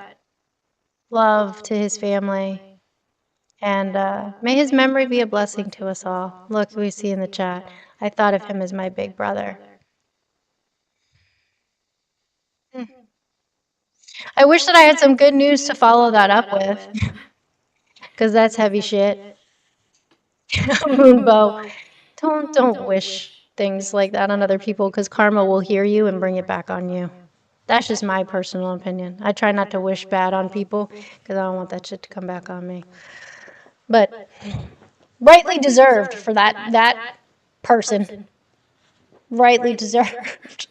love to his family, and may his memory be a blessing to us all. Look, we see in the chat. I thought of him as my big brother. I wish that I had some good news to follow that up with, because that's heavy shit. Moonbow, don't wish things like that on other people, because karma will hear you and bring it back on you. That's just my personal opinion. I try not to wish bad on people, because I don't want that shit to come back on me. But rightly deserved for that person. Rightly deserved.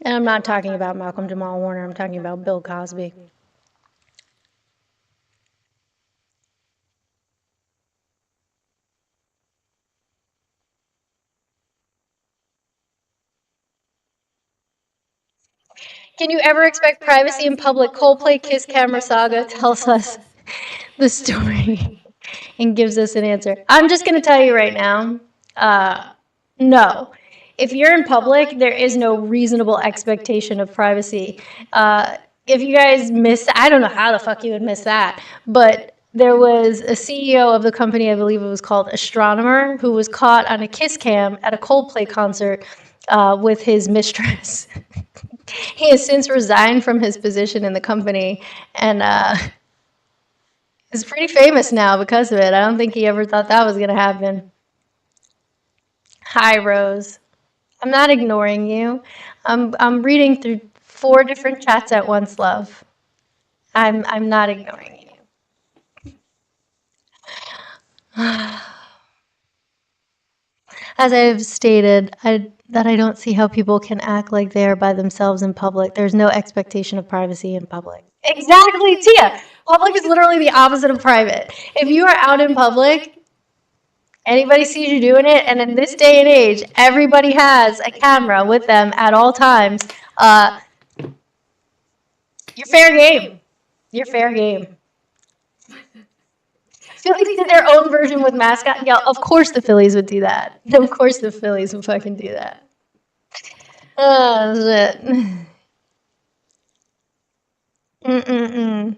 And I'm not talking about Malcolm Jamal Warner. I'm talking about Bill Cosby. Can you ever expect privacy in public? Coldplay Kiss Camera Saga tells us the story and gives us an answer. I'm just going to tell you right now, no. If you're in public, there is no reasonable expectation of privacy. If you guys missed, I don't know how the fuck you would miss that, but there was a CEO of the company, I believe it was called Astronomer, who was caught on a kiss cam at a Coldplay concert with his mistress. He has since resigned from his position in the company and is pretty famous now because of it. I don't think he ever thought that was going to happen. Hi, Rose. I'm not ignoring you. I'm reading through 4 different chats at once, love. I'm not ignoring you. As I've stated, that I don't see how people can act like they are by themselves in public. There's no expectation of privacy in public. Exactly, Tia. Public is literally the opposite of private. If you are out in public, anybody sees you doing it, and in this day and age, everybody has a camera with them at all times. You're fair game. You're fair game. Phillies did their own version with mascot. Yeah, of course the Phillies would do that. Of course the Phillies would fucking do that. Oh, shit. Mm-mm-mm.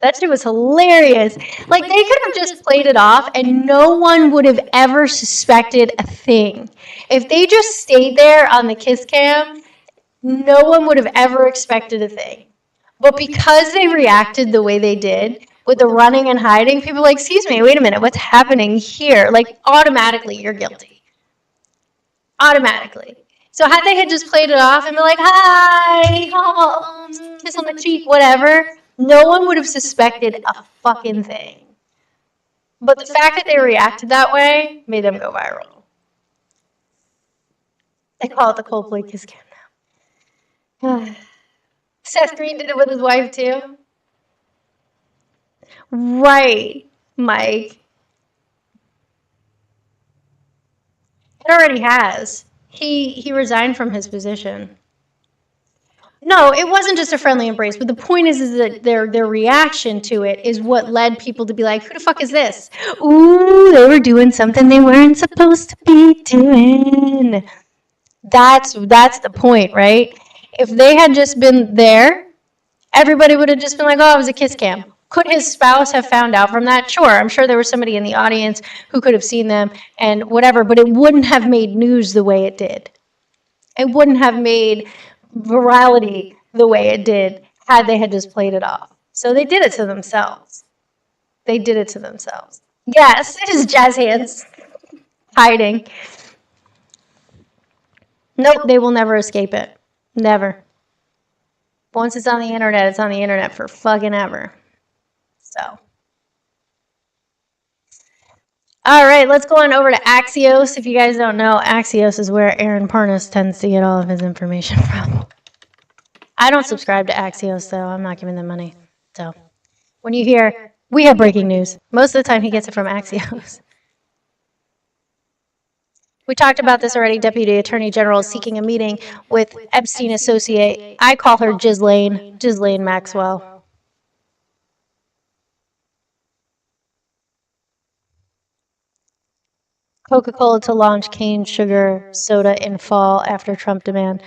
That shit was hilarious. Like, they could have just played it off and no one would have ever suspected a thing. If they just stayed there on the kiss cam, no one would have ever expected a thing. But because they reacted the way they did, with the running and hiding, people are like, excuse me, wait a minute, what's happening here? Like, automatically, you're guilty. Automatically. So had they had just played it off and been like, hi, oh, kiss on the cheek, whatever, No one would have suspected a fucking thing. But the fact that they reacted that way made them go viral. They call it the Coldplay Kiss Cam now. Seth Green did it with his wife too. Right, Mike. It already has. He resigned from his position. No, it wasn't just a friendly embrace, but the point is that their reaction to it is what led people to be like, who the fuck is this? Ooh, they were doing something they weren't supposed to be doing. That's the point, right? If they had just been there, everybody would have just been like, oh, it was a kiss cam. Could his spouse have found out from that? Sure, I'm sure there was somebody in the audience who could have seen them and whatever, but it wouldn't have made news the way it did. It wouldn't have made virality the way it did had they had just played it off. So they did it to themselves. They did it to themselves. Yes, it is jazz hands hiding. Nope, they will never escape it. Never. Once it's on the internet, it's on the internet for fucking ever. So. All right, let's go on over to Axios. If you guys don't know, Axios is where Aaron Parnas tends to get all of his information from. I don't subscribe to Axios, though. I'm not giving them money. So when you hear, we have breaking news, most of the time he gets it from Axios. We talked about this already. Deputy Attorney General is seeking a meeting with Epstein associate. I call her Ghislaine Maxwell. Coca-Cola to launch cane sugar soda in fall after Trump demand.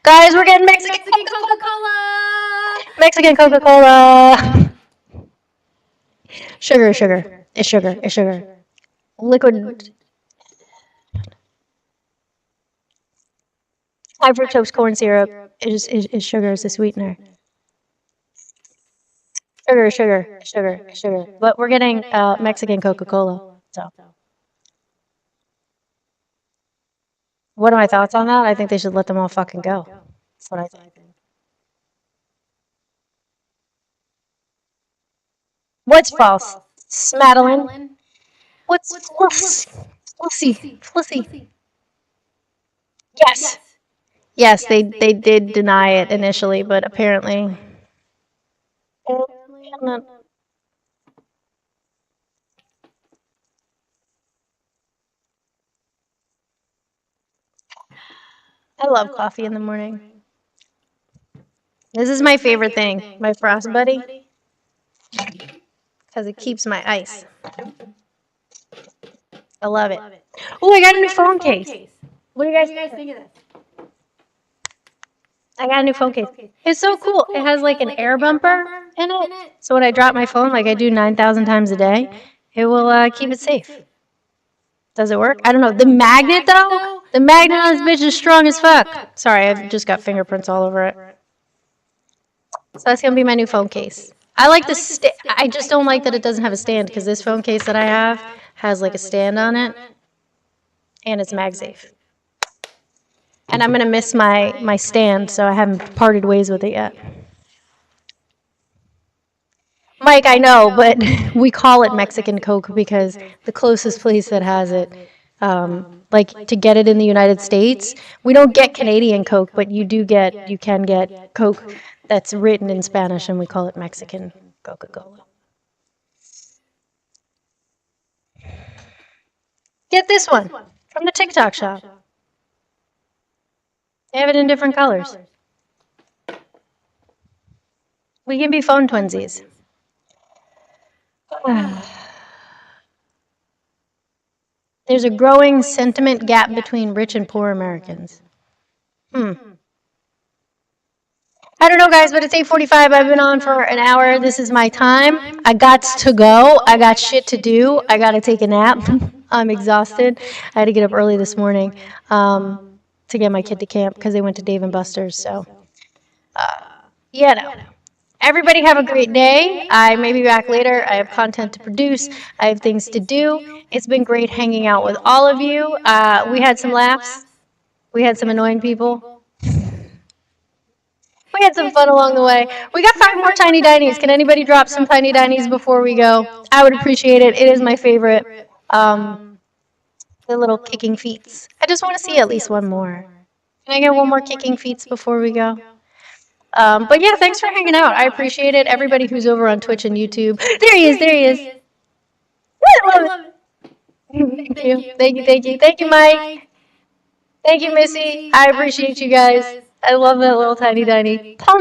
Guys, we're getting Mexican Coca-Cola! Mexican Coca-Cola! Sugar. It's sugar. Liquid. High fructose corn syrup is sugar, is the sweetener. Sugar. But we're getting Mexican Coca-Cola, so. What are my thoughts on that? I think they should let them all fucking go. That's what I think. What's false? Smadeline? What's Flissy? Yes, they did deny it initially, but apparently. I love coffee in the morning. This is my favorite thing, my Frost Buddy, because it keeps my ice. I love it. Oh, I got a new phone case. What do you guys think of this? I got a new phone case. It's so cool. It has like an air bumper in it. So when I drop my phone, like I do 9,000 times a day, it will keep it safe. Does it work? I don't know. The magnet, though? The magnet on this bitch is strong as fuck. Sorry, I've just got fingerprints all over it. So that's going to be my new phone case. I like the I just don't like that it doesn't have a stand, because this phone case that I have has like a stand on it, and it's MagSafe. And I'm going to miss my stand, so I haven't parted ways with it yet. Mike, I know, but we call it Mexican Coke because the closest place that has it, like to get it in the United States, we don't get Canadian Coke, but you can get Coke that's written in Spanish, and we call it Mexican Coca-Cola. Get this one from the TikTok shop. They have it in different colors. We can be phone twinsies. There's a growing sentiment gap between rich and poor Americans. I don't know, guys, but it's 8:45. I've been on for an hour. This is my time. I got to go. I got shit to do. I got to take a nap. I'm exhausted. I had to get up early this morning to get my kid to camp because they went to Dave & Buster's. So, Everybody have a great day. I may be back later. I have content to produce. I have things to do. It's been great hanging out with all of you. We had some laughs. We had some annoying people. We had some fun along the way. We got 5 more Tiny Dinies. Can anybody drop some Tiny Dinies before we go? I would appreciate it. It is my favorite. The little kicking feets. I just want to see at least one more. Can I get one more kicking feets before we go? But yeah, thanks for hanging out. I appreciate it. Everybody who's over on Twitch and YouTube. There he is. There he is. I love it. Thank you. Thank you. Thank you. Thank you, Mike. Thank you, Missy. I appreciate you guys. I love that little tiny diny. So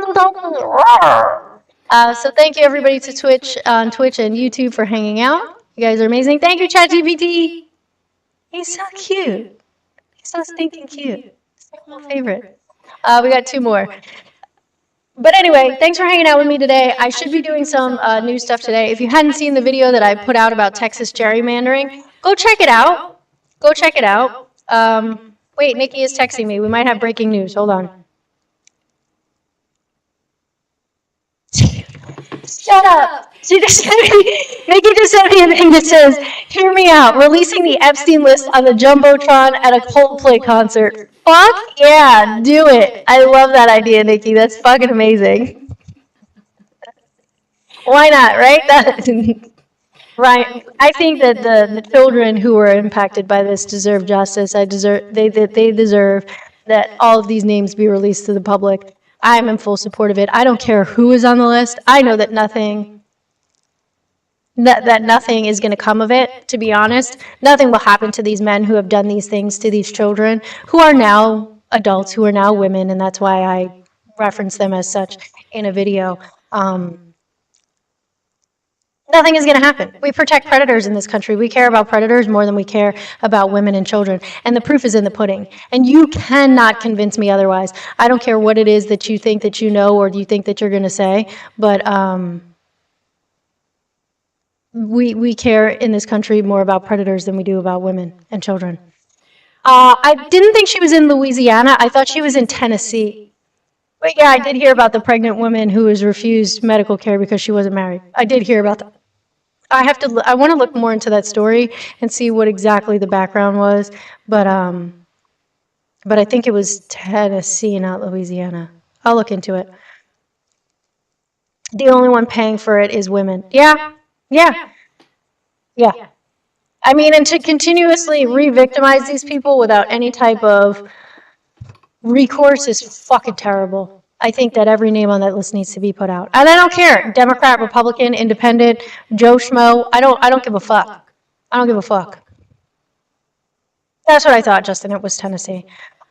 thank you everybody to Twitch and YouTube for hanging out. You guys are amazing. Thank you, ChatGPT. He's so cute. He's so stinking cute. He's my favorite. We got 2 more. But anyway, thanks for hanging out with me today. I should be doing some new stuff today. If you hadn't seen the video that I put out about Texas gerrymandering, go check it out. Go check it out. Wait, Nikki is texting me. We might have breaking news. Hold on. Shut up. She just sent me, Nikki just sent me a thing that says, hear me out, releasing the Epstein list on the Jumbotron at a Coldplay concert. Fuck yeah, do it. I love that idea, Nikki. That's fucking amazing. Why not, right? Right. I think that the children who were impacted by this deserve justice. They deserve that all of these names be released to the public. I am in full support of it. I don't care who is on the list. I know that nothing is going to come of it, to be honest. Nothing will happen to these men who have done these things to these children, who are now adults, who are now women, and that's why I reference them as such in a video. Nothing is going to happen. We protect predators in this country. We care about predators more than we care about women and children. And the proof is in the pudding. And you cannot convince me otherwise. I don't care what it is that you think that you know or you think that you're going to say, but we care in this country more about predators than we do about women and children. I didn't think she was in Louisiana. I thought she was in Tennessee. But yeah, I did hear about the pregnant woman who was refused medical care because she wasn't married. I did hear about that. I want to look more into that story and see what exactly the background was, but I think it was Tennessee, not Louisiana. I'll look into it. The only one paying for it is women. Yeah. I mean, and to continuously re-victimize these people without any type of recourse is fucking terrible. I think that every name on that list needs to be put out. And I don't care. Democrat, Republican, Independent, Joe Schmo. I don't give a fuck. I don't give a fuck. That's what I thought, Justin. It was Tennessee.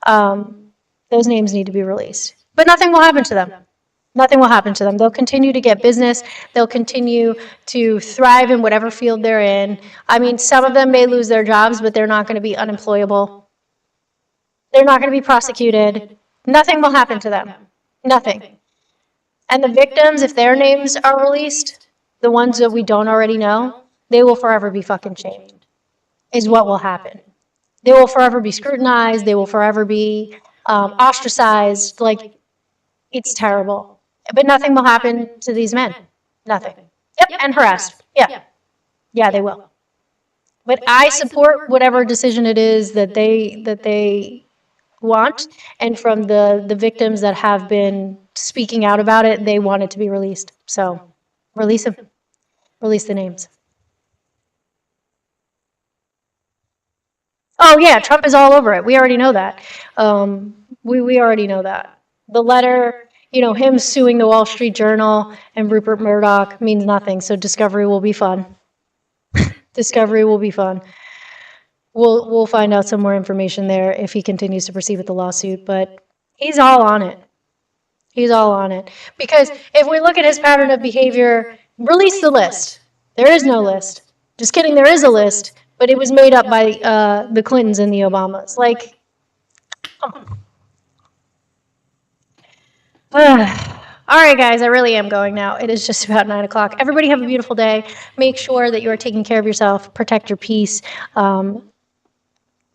Those names need to be released. But nothing will happen to them. Nothing will happen to them. They'll continue to get business. They'll continue to thrive in whatever field they're in. I mean, some of them may lose their jobs, but they're not going to be unemployable. They're not going to be prosecuted. Nothing will happen to them. Nothing. And the victims, if their names are released, the ones that we don't already know, they will forever be fucking shamed, is what will happen. They will forever be scrutinized. They will forever be ostracized. Like, it's terrible. But nothing will happen to these men. Nothing. Yep, and harassed. Yeah, they will. But I support whatever decision it is that they want, and from the victims that have been speaking out about it, they want it to be released. So release them. Release the names. Oh yeah, Trump is all over it. We already know that. We already know that. The letter, him suing the Wall Street Journal and Rupert Murdoch means nothing. So Discovery will be fun. Discovery will be fun. We'll find out some more information there if he continues to proceed with the lawsuit, but he's all on it. He's all on it. Because if we look at his pattern of behavior, release the list. There is no list. Just kidding, there is a list, but it was made up by the Clintons and the Obamas. Like, come on. All right, guys, I really am going now. It is just about 9 o'clock. Everybody have a beautiful day. Make sure that you are taking care of yourself. Protect your peace.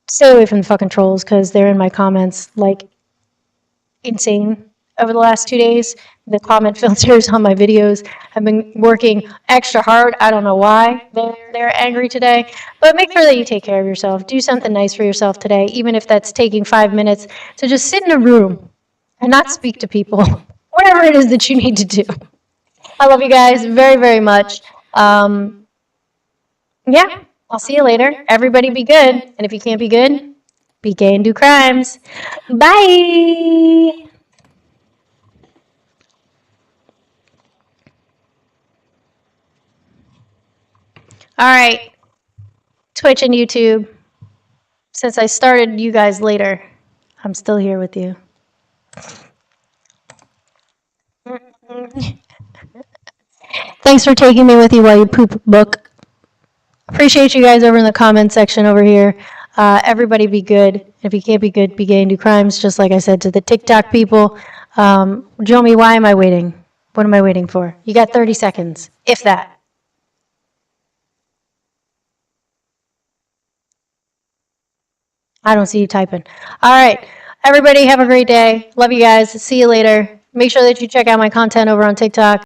Stay away from the fucking trolls because they're in my comments like insane. Over the last 2 days, the comment filters on my videos have been working extra hard. I don't know why they're angry today, but make sure that you take care of yourself. Do something nice for yourself today, even if that's taking 5 minutes to just sit in a room and not speak to people. whatever it is that you need to do. I love you guys very, very much. Yeah, I'll see you later. Everybody be good. And if you can't be good, be gay and do crimes. Bye. All right, Twitch and YouTube. Since I started you guys later, I'm still here with you. Thanks for taking me with you while you poop book. Appreciate you guys over in the comment section over here. Everybody be good. If you can't be good, be gay and do crimes, just like I said to the TikTok people. Jomi, why am I waiting? What am I waiting for? You got 30 seconds, if that. I don't see you typing. All right. Everybody have a great day. Love you guys. See you later. Make sure that you check out my content over on TikTok.